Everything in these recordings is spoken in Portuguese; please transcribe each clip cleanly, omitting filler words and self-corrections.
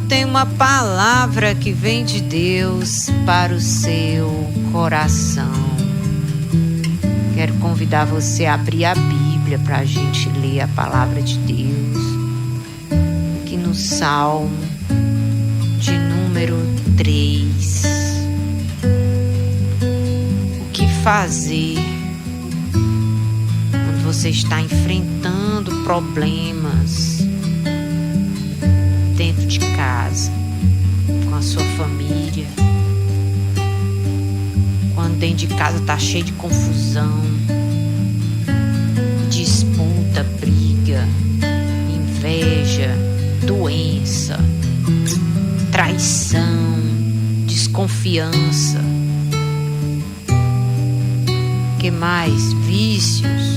tenho uma palavra que vem de Deus para o seu coração. Quero convidar você a abrir a Bíblia para a gente ler a palavra de Deus. Aqui no Salmo de número 3. O que fazer quando você está enfrentando problemas dentro de casa, com a sua família, quando dentro de casa está cheio de confusão, disputa, briga, inveja, doença, traição, desconfiança, que mais? Vícios.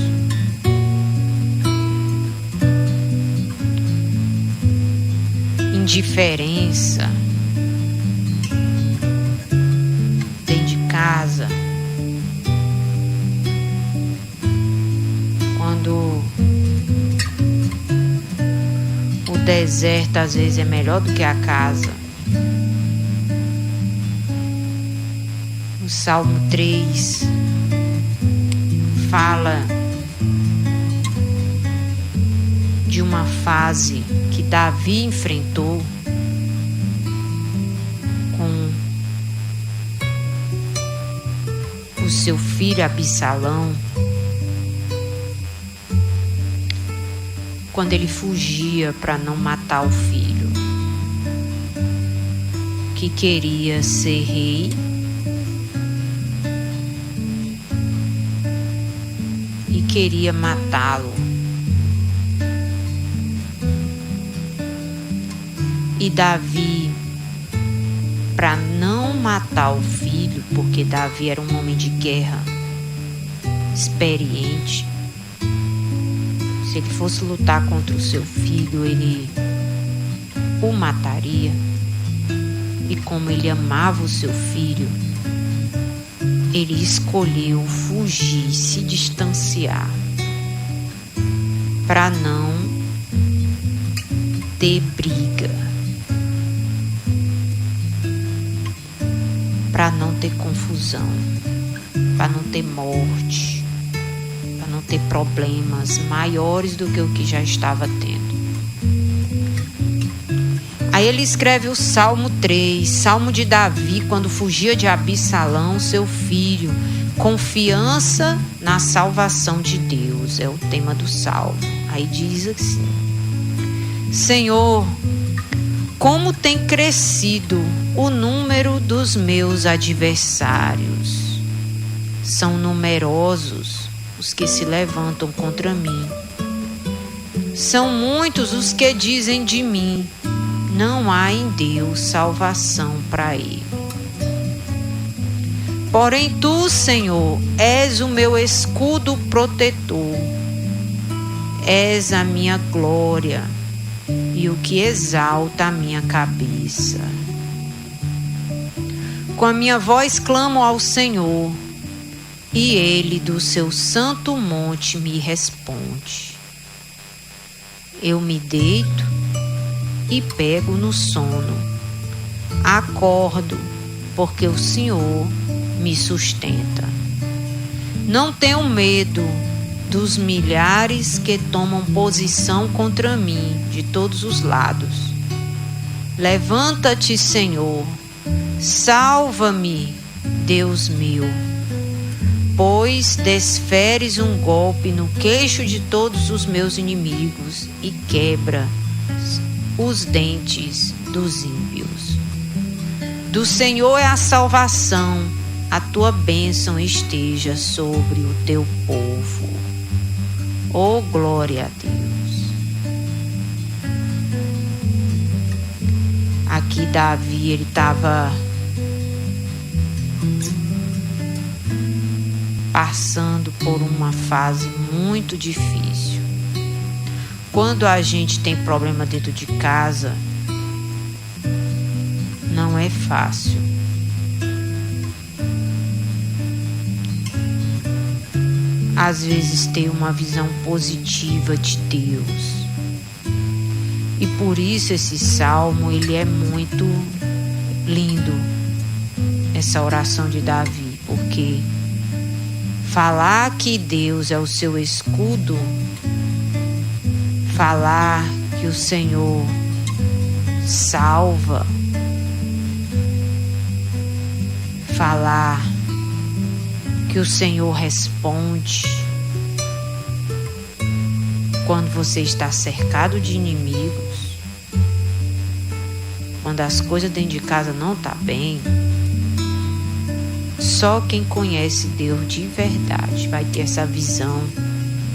Indiferença dentro de casa, quando o deserto às vezes é melhor do que a casa. O Salmo 3 fala de uma fase que Davi enfrentou com o seu filho Absalão, quando ele fugia para não matar o filho, que queria ser rei e queria matá-lo. E Davi, para não matar o filho, porque Davi era um homem de guerra, experiente, se ele fosse lutar contra o seu filho, ele o mataria. E como ele amava o seu filho, ele escolheu fugir, se distanciar, para não ter briga, para não ter confusão, para não ter morte, para não ter problemas maiores do que o que já estava tendo. Aí ele escreve o Salmo 3, Salmo de Davi, quando fugia de Absalão, seu filho, confiança na salvação de Deus, é o tema do Salmo. Aí diz assim: Senhor, como tem crescido o número dos meus adversários. São numerosos os que se levantam contra mim. São muitos os que dizem de mim: não há em Deus salvação para ele. Porém tu, Senhor, és o meu escudo protetor. És a minha glória e o que exalta a minha cabeça. Com a minha voz clamo ao Senhor, e Ele do seu santo monte me responde. Eu me deito e pego no sono. Acordo, porque o Senhor me sustenta. Não tenho medo dos milhares que tomam posição contra mim de todos os lados. Levanta-te, Senhor, salva-me, Deus meu, pois desferes um golpe no queixo de todos os meus inimigos e quebra os dentes dos ímpios. Do Senhor é a salvação, a tua bênção esteja sobre o teu povo. Oh, glória a Deus. Aqui Davi, ele estava passando por uma fase muito difícil. Quando a gente tem problema dentro de casa, não é fácil. Às vezes ter uma visão positiva de Deus E por isso esse salmo, ele é muito lindo, essa oração de Davi, porque falar que Deus é o seu escudo, falar que o Senhor salva, falar que o Senhor responde quando você está cercado de inimigos, quando as coisas dentro de casa não estão bem. Só quem conhece Deus de verdade vai ter essa visão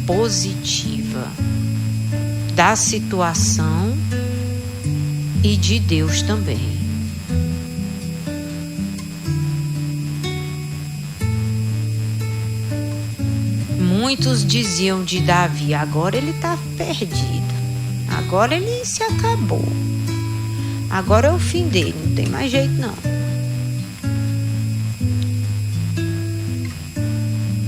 positiva da situação e de Deus também. Muitos diziam de Davi: agora ele está perdido, agora ele se acabou, agora é o fim dele, não tem mais jeito não.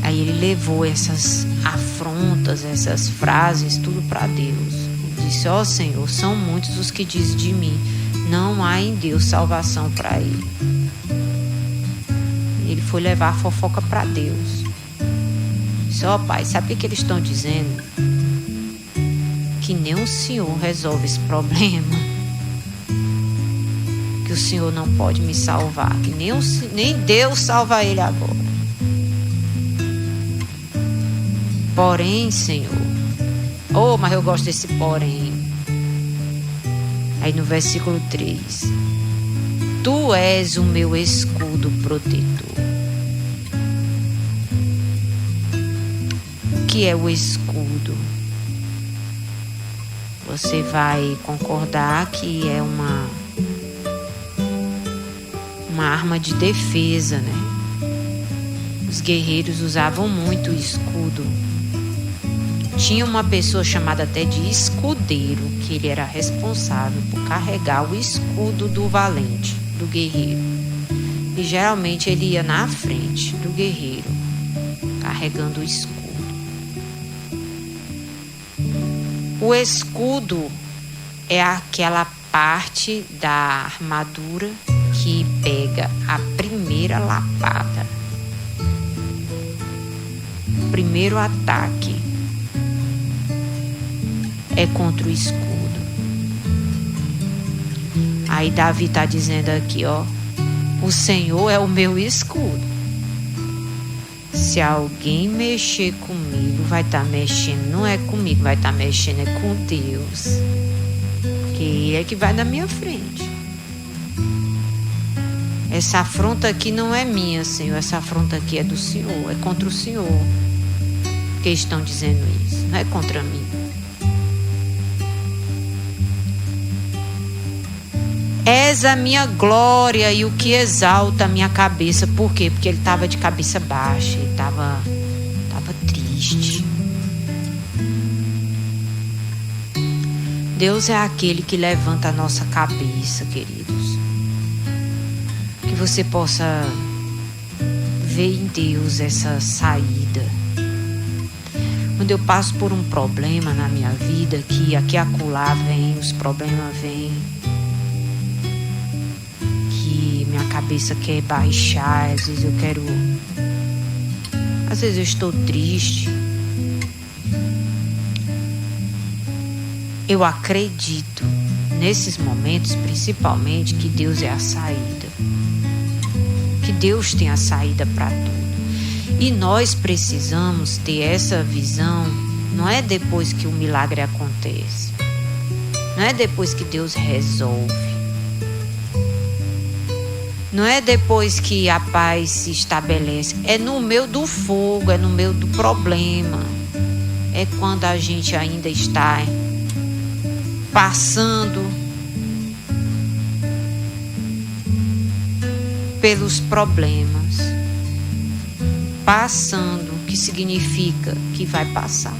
Aí ele levou essas afrontas, essas frases, tudo para Deus. Ele disse: ó Senhor, são muitos os que dizem de mim, não há em Deus salvação para ele. Ele foi levar a fofoca para Deus. Ó Pai, sabe o que eles estão dizendo? Que nem o Senhor resolve esse problema, que o Senhor não pode me salvar, que nem Deus salva ele agora. Porém, Senhor, mas eu gosto desse porém. Aí no versículo 3, Tu és o meu escudo protetor. Que é o escudo? Você vai concordar que é uma arma de defesa, né? Os guerreiros usavam muito o escudo. Tinha uma pessoa chamada até de escudeiro, que ele era responsável por carregar o escudo do valente, do guerreiro. E geralmente ele ia na frente do guerreiro, carregando o escudo. O escudo é aquela parte da armadura que pega a primeira lapada, o primeiro ataque é contra o escudo. Aí Davi está dizendo aqui, o Senhor é o meu escudo. Se alguém mexer comigo, vai estar mexendo, não é comigo, vai estar mexendo, é com Deus. Porque Ele é que vai na minha frente. Essa afronta aqui não é minha, Senhor, essa afronta aqui é do Senhor, é contra o Senhor. Porque estão dizendo isso, não é contra mim. És a minha glória e o que exalta a minha cabeça. Por quê? Porque ele estava de cabeça baixa, ele estava triste. Deus é aquele que levanta a nossa cabeça, queridos. Que você possa ver em Deus essa saída. Quando eu passo por um problema na minha vida, que aqui e acolá vem, os problemas vêm, minha cabeça quer baixar, às vezes eu estou triste. Eu acredito nesses momentos, principalmente, que Deus é a saída, que Deus tem a saída para tudo. E nós precisamos ter essa visão, não é depois que o milagre acontece, não é depois que Deus resolve, não é depois que a paz se estabelece, é no meio do fogo, é no meio do problema. É quando a gente ainda está passando pelos problemas. Passando, que significa que vai passar,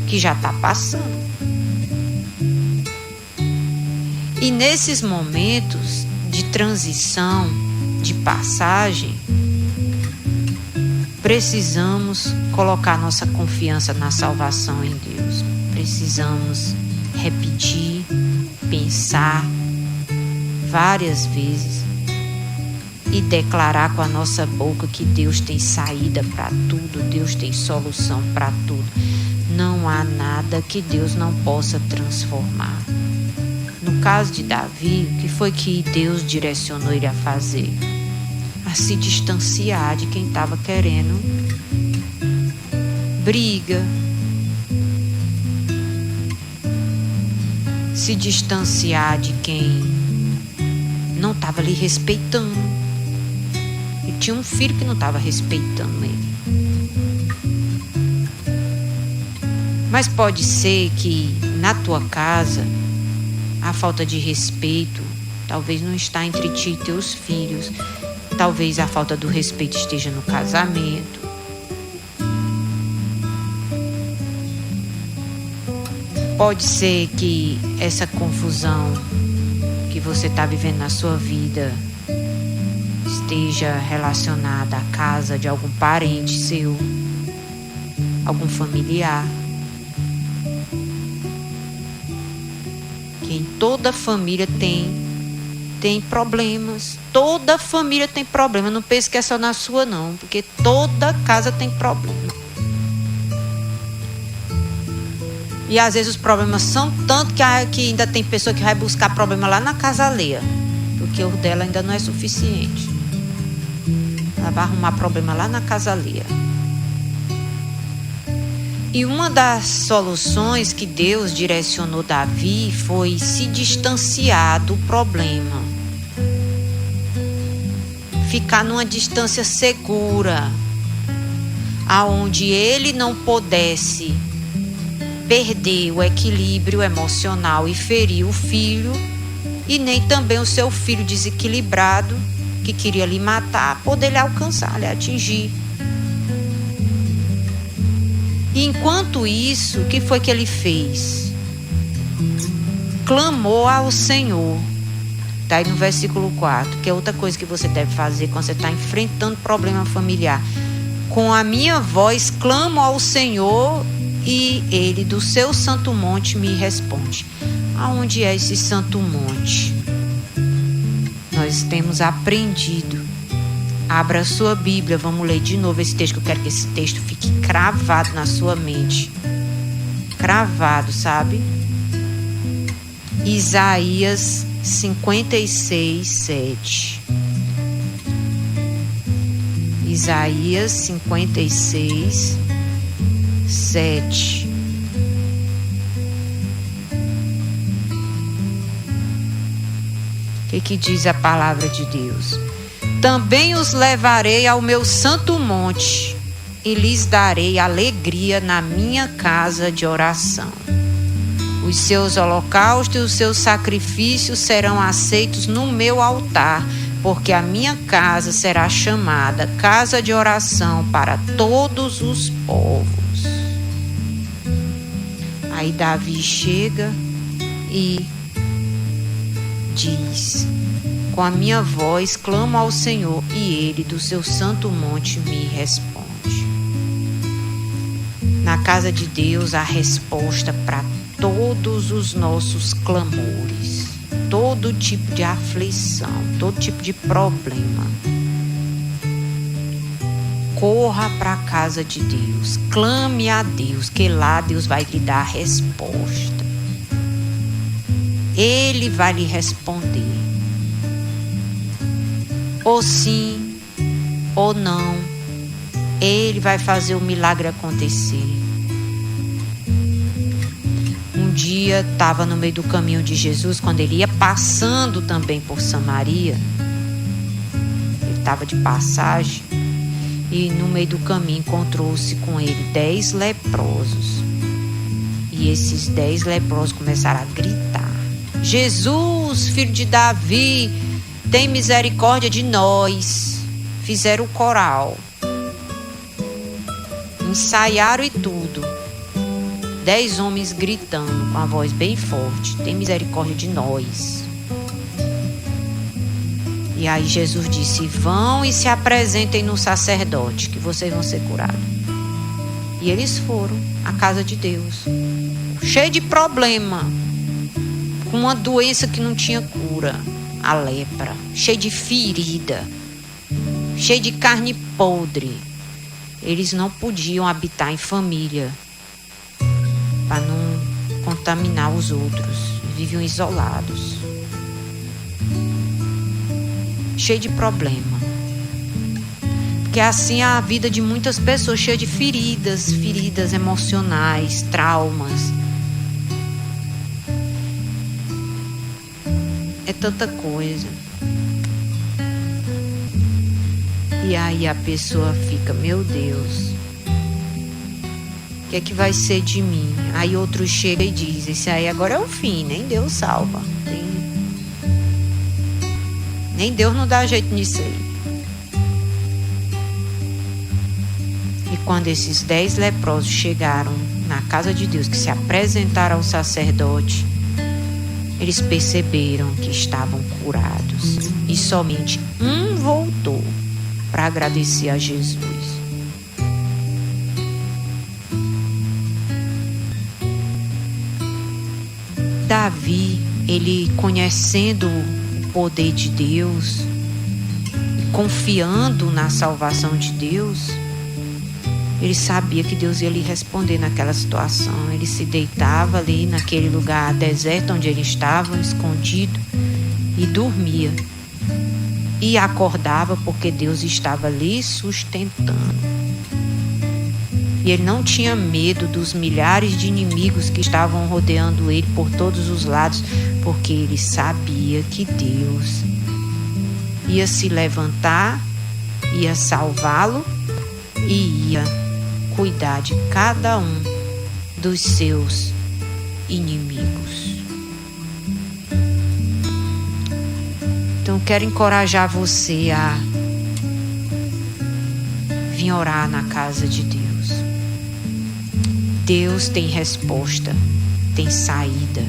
que já está passando. E nesses momentos de transição, de passagem, precisamos colocar nossa confiança na salvação em Deus. Precisamos repetir, pensar várias vezes e declarar com a nossa boca que Deus tem saída para tudo, Deus tem solução para tudo. Não há nada que Deus não possa transformar. No caso de Davi, o que foi que Deus direcionou ele a fazer? A se distanciar de quem estava querendo briga, se distanciar de quem não estava lhe respeitando. Ele tinha um filho que não estava respeitando ele. Mas pode ser que na tua casa a falta de respeito talvez não está entre ti e teus filhos. Talvez a falta do respeito esteja no casamento. Pode ser que essa confusão que você está vivendo na sua vida esteja relacionada à casa de algum parente seu, algum familiar. Que em toda família tem problemas. Toda família tem problema. Não pense que é só na sua, não. Porque toda casa tem problema. E às vezes os problemas são tanto que ainda tem pessoa que vai buscar problema lá na casa alheia. Porque o dela ainda não é suficiente. Ela vai arrumar problema lá na casa alheia. E uma das soluções que Deus direcionou Davi foi se distanciar do problema. Ficar numa distância segura, aonde ele não pudesse perder o equilíbrio emocional e ferir o filho, e nem também o seu filho desequilibrado, que queria lhe matar, poder lhe alcançar, lhe atingir. E enquanto isso, o que foi que ele fez? Clamou ao Senhor. Está aí no versículo 4, que é outra coisa que você deve fazer quando você está enfrentando problema familiar. Com a minha voz clamo ao Senhor e ele do seu santo monte me responde. Aonde é esse santo monte? Nós temos aprendido. Abra a sua Bíblia, vamos ler de novo esse texto, que eu quero que esse texto fique cravado na sua mente. Cravado, sabe? Isaías 56, 7. Isaías 56, 7. O que diz a palavra de Deus? Também os levarei ao meu santo monte e lhes darei alegria na minha casa de oração. Os seus holocaustos e os seus sacrifícios serão aceitos no meu altar, porque a minha casa será chamada casa de oração para todos os povos. Aí Davi chega e diz: com a minha voz clamo ao Senhor e ele do seu santo monte me responde. Na casa de Deus há resposta para todos os nossos clamores, todo tipo de aflição, todo tipo de problema. Corra para a casa de Deus, clame a Deus, que lá Deus vai lhe dar a resposta. Ele vai lhe responder. Ou sim, ou não, ele vai fazer o milagre acontecer. Um dia estava no meio do caminho de Jesus, quando ele ia passando também por Samaria. Ele estava de passagem e no meio do caminho encontrou-se com ele 10 leprosos. E esses 10 leprosos começaram a gritar: Jesus, filho de Davi, tem misericórdia de nós. Fizeram o coral, ensaiaram e tudo. 10 homens gritando com a voz bem forte: tem misericórdia de nós. E aí Jesus disse: vão e se apresentem no sacerdote, que vocês vão ser curados. E eles foram à casa de Deus, cheio de problema, com uma doença que não tinha cura, a lepra, cheio de ferida, cheio de carne podre. Eles não podiam habitar em família para não contaminar os outros. Viviam isolados, cheio de problema. Porque assim é a vida de muitas pessoas, cheia de feridas emocionais, traumas. É tanta coisa. E aí a pessoa fica, meu Deus, o que é que vai ser de mim? Aí outro chega e diz, esse aí agora é o fim, nem Deus salva. Nem Deus não dá jeito nisso aí. E quando esses 10 leprosos chegaram na casa de Deus, que se apresentaram ao sacerdote, eles perceberam que estavam curados. E somente um voltou para agradecer a Jesus. Davi, ele conhecendo o poder de Deus, confiando na salvação de Deus, ele sabia que Deus ia lhe responder naquela situação. Ele se deitava ali naquele lugar deserto onde ele estava, escondido, e dormia. E acordava porque Deus estava ali sustentando. E ele não tinha medo dos milhares de inimigos que estavam rodeando ele por todos os lados, porque ele sabia que Deus ia se levantar, ia salvá-lo e ia cuidar de cada um dos seus inimigos. Então quero encorajar você a vir orar na casa de Deus. Deus tem resposta, tem saída.